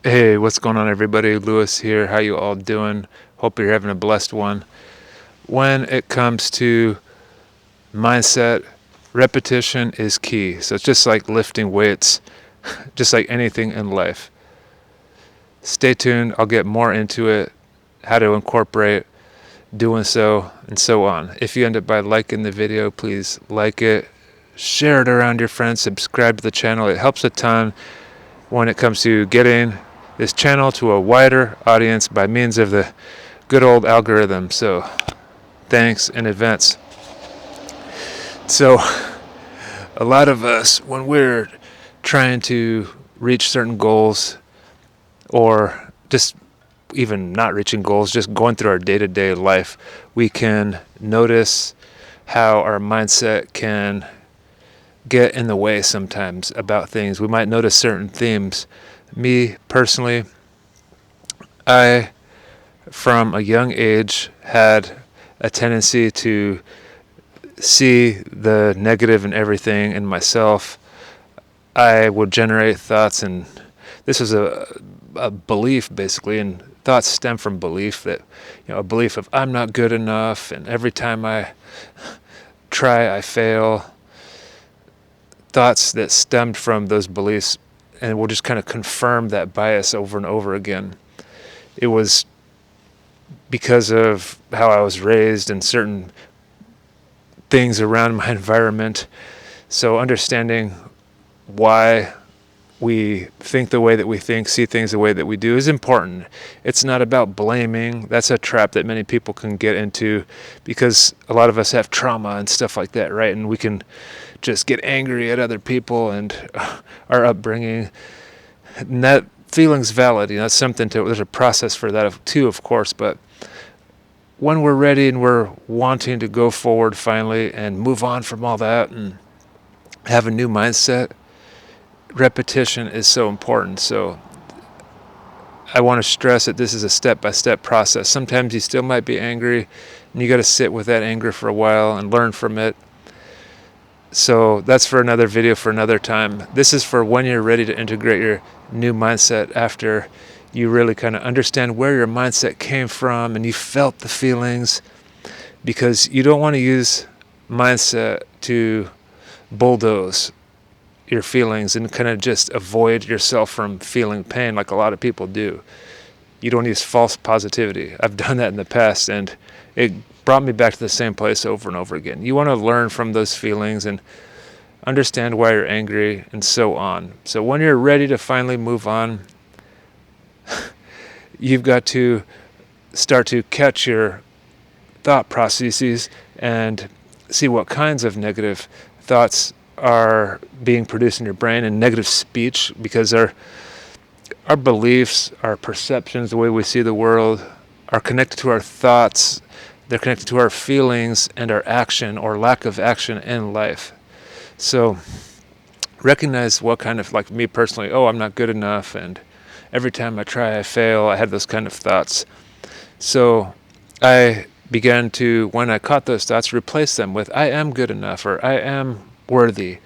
Hey, what's going on, everybody? Lewis here. How you all doing? Hope you're having a blessed one. When it comes to mindset, repetition is key. So it's just like lifting weights, just like anything in life. Stay tuned. I'll get more into it, how to incorporate doing so, and so on. If you end up by liking the video, please like it, share it around your friends, subscribe to the channel. It helps a ton when it comes to getting this channel to a wider audience by means of the good old algorithm. So thanks in advance. So a lot of us, when we're trying to reach certain goals, or just even not reaching goals, just going through our day-to-day life, we can notice how our mindset can get in the way sometimes about things. We might notice certain themes. Me personally, I, from a young age, had a tendency to see the negative in everything in myself. I would generate thoughts, and this was a belief basically, and thoughts stem from belief that, a belief of I'm not good enough, and every time I try, I fail. Thoughts that stemmed from those beliefs, and will just kind of confirm that bias over and over again. It was because of how I was raised and certain things around my environment. So understanding why we think the way that we think, see things the way that we do is important. It's not about blaming. That's a trap that many people can get into, because a lot of us have trauma and stuff like that, right? And we can just get angry at other people and our upbringing. And that feeling's valid. That's something to, there's a process for that too, of course, but when we're ready and we're wanting to go forward finally and move on from all that and have a new mindset, repetition is so important. So I want to stress that this is a step-by-step process. Sometimes you still might be angry, and you got to sit with that anger for a while and learn from it. So that's for another video for another time. This is for when you're ready to integrate your new mindset, after you really kind of understand where your mindset came from and you felt the feelings, because you don't want to use mindset to bulldoze your feelings and kind of just avoid yourself from feeling pain like a lot of people do. You don't use false positivity. I've done that in the past, and it brought me back to the same place over and over again. You want to learn from those feelings and understand why you're angry and so on. So when you're ready to finally move on, you've got to start to catch your thought processes and see what kinds of negative thoughts are being produced in your brain, and negative speech, because our beliefs, our perceptions, the way we see the world are connected to our thoughts. They're connected to our feelings and our action or lack of action in life. So recognize what kind of, like me personally, I'm not good enough, and every time I try I fail. I had those kind of thoughts. So I began to, when I caught those thoughts, replace them with I am good enough, or I am worthy.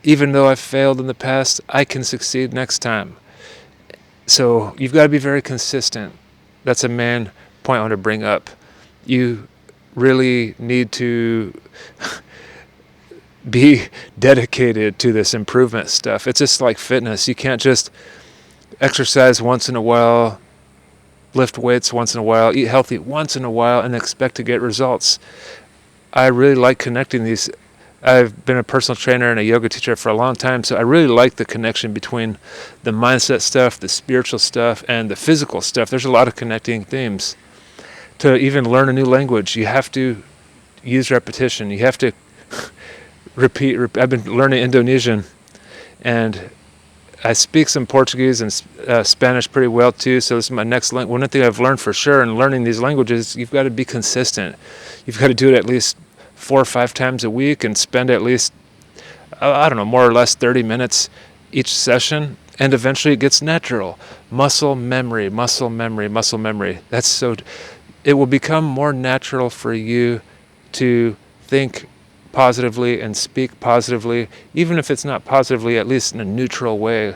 Even though I've failed in the past, I can succeed next time. So you've got to be very consistent. That's a main point I want to bring up. You really need to be dedicated to this improvement stuff. It's just like fitness. You can't just exercise once in a while, lift weights once in a while, eat healthy once in a while, and expect to get results. I really like connecting these. I've been a personal trainer and a yoga teacher for a long time, so I really like the connection between the mindset stuff, the spiritual stuff, and the physical stuff. There's a lot of connecting themes. To even learn a new language, you have to use repetition. You have to repeat. I've been learning Indonesian, and I speak some Portuguese and Spanish pretty well too, so this is my next language. One thing I've learned for sure in learning these languages, you've got to be consistent. You've got to do it at least 4 or 5 times a week and spend at least, more or less 30 minutes each session, and eventually it gets natural. Muscle memory, muscle memory, muscle memory. It will become more natural for you to think positively and speak positively, even if it's not positively, at least in a neutral way.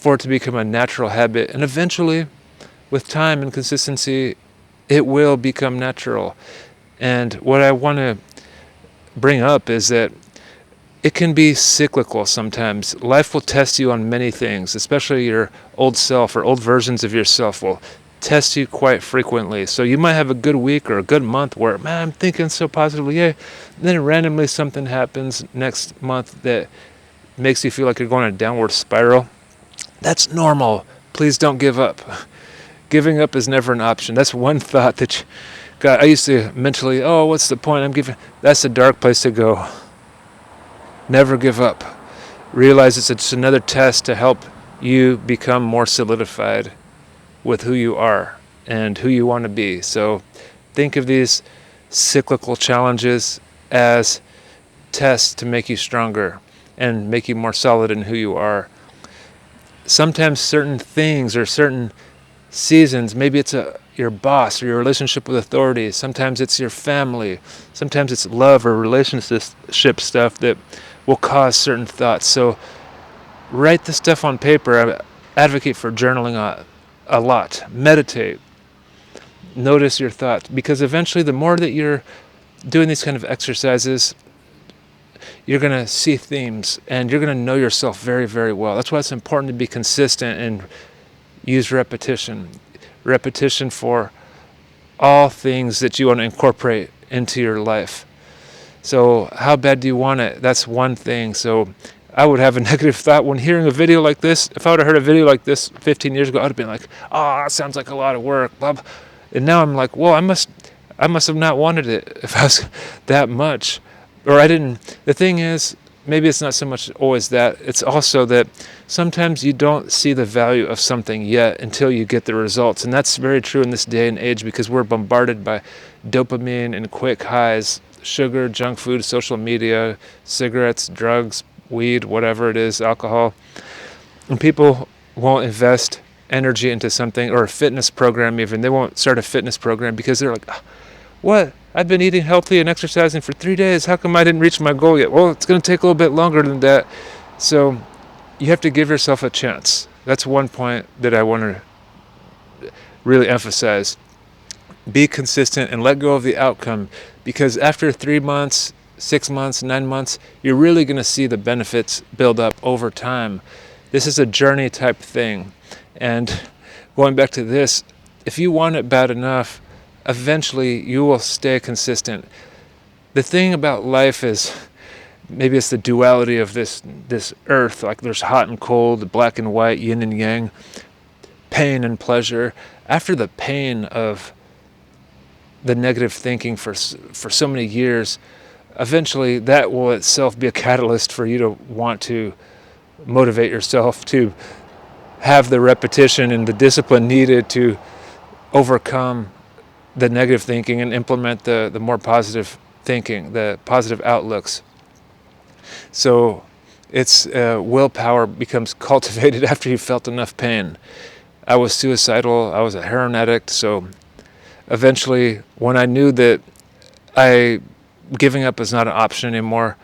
for it to become a natural habit. And eventually, with time and consistency, it will become natural. And what I want to bring up is that it can be cyclical sometimes. Life will test you on many things, especially your old self or old versions of yourself will test you quite frequently. So you might have a good week or a good month where, man, I'm thinking so positively, yay. And then randomly something happens next month that makes you feel like you're going in a downward spiral. That's normal. Please don't give up. Giving up is never an option. That's one thought that, God, I used to mentally, oh, what's the point? That's a dark place to go. Never give up. Realize it's just another test to help you become more solidified with who you are and who you want to be. So think of these cyclical challenges as tests to make you stronger and make you more solid in who you are. Sometimes certain things or certain seasons, maybe it's your boss or your relationship with authority. Sometimes it's your family. Sometimes it's love or relationship stuff that will cause certain thoughts. So write the stuff on paper. I advocate for journaling a lot. Meditate. Notice your thoughts, because eventually the more that you're doing these kind of exercises, you're going to see themes and you're going to know yourself very, very well. That's why it's important to be consistent and use repetition. Repetition for all things that you want to incorporate into your life. So how bad do you want it? That's one thing. So I would have a negative thought when hearing a video like this. If I would have heard a video like this 15 years ago, I would have been like, oh, that sounds like a lot of work. Blah, blah. And now I'm like, well, I must have not wanted it if I was that much. Or I didn't. The thing is, maybe it's not so much always that. It's also that sometimes you don't see the value of something yet until you get the results. And that's very true in this day and age, because we're bombarded by dopamine and quick highs. Sugar, junk food, social media, cigarettes, drugs, weed, whatever it is, alcohol. And people won't invest energy into something, or a fitness program even. They won't start a fitness program because they're like, what? I've been eating healthy and exercising for 3 days. How come I didn't reach my goal yet? Well, it's going to take a little bit longer than that. So you have to give yourself a chance. That's one point that I want to really emphasize. Be consistent and let go of the outcome, because after 3 months, 6 months, 9 months, you're really going to see the benefits build up over time. This is a journey type thing. And going back to this, if you want it bad enough, eventually you will stay consistent. The thing about life is, maybe it's the duality of this earth, like there's hot and cold, black and white, yin and yang, pain and pleasure. After the pain of the negative thinking for so many years, eventually that will itself be a catalyst for you to want to motivate yourself to have the repetition and the discipline needed to overcome the negative thinking and implement the more positive thinking, the positive outlooks. So it's willpower becomes cultivated after you've felt enough pain. I was suicidal. I was a heroin addict. So eventually, when I knew that giving up is not an option anymore,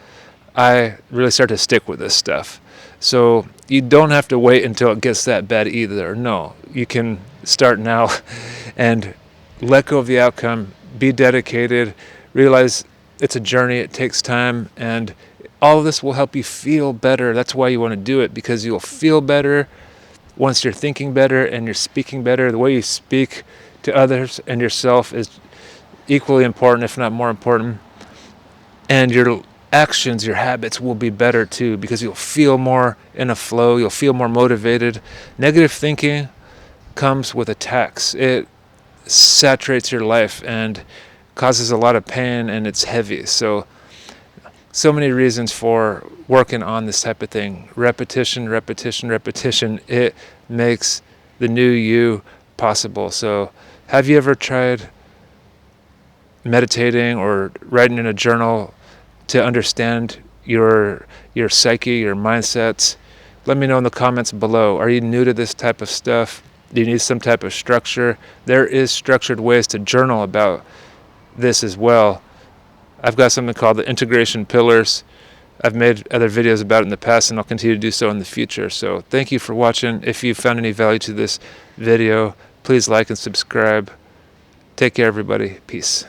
I really started to stick with this stuff. So you don't have to wait until it gets that bad either. No, you can start now and let go of the outcome, be dedicated, realize it's a journey, it takes time, and all of this will help you feel better. That's why you want to do it, because you'll feel better once you're thinking better and you're speaking better. The way you speak to others and yourself is equally important, if not more important. And your actions, your habits will be better too, because you'll feel more in a flow, you'll feel more motivated. Negative thinking comes with a tax. It saturates your life and causes a lot of pain, and it's heavy. So many reasons for working on this type of thing. Repetition, repetition, repetition. It makes the new you possible. So have you ever tried meditating or writing in a journal to understand your psyche, your mindsets? Let me know in the comments below. Are you new to this type of stuff? Do you need some type of structure? There is structured ways to journal about this as well. I've got something called the integration pillars. I've made other videos about it in the past, and I'll continue to do so in the future. So thank you for watching. If you found any value to this video, please like and subscribe. Take care, everybody. Peace.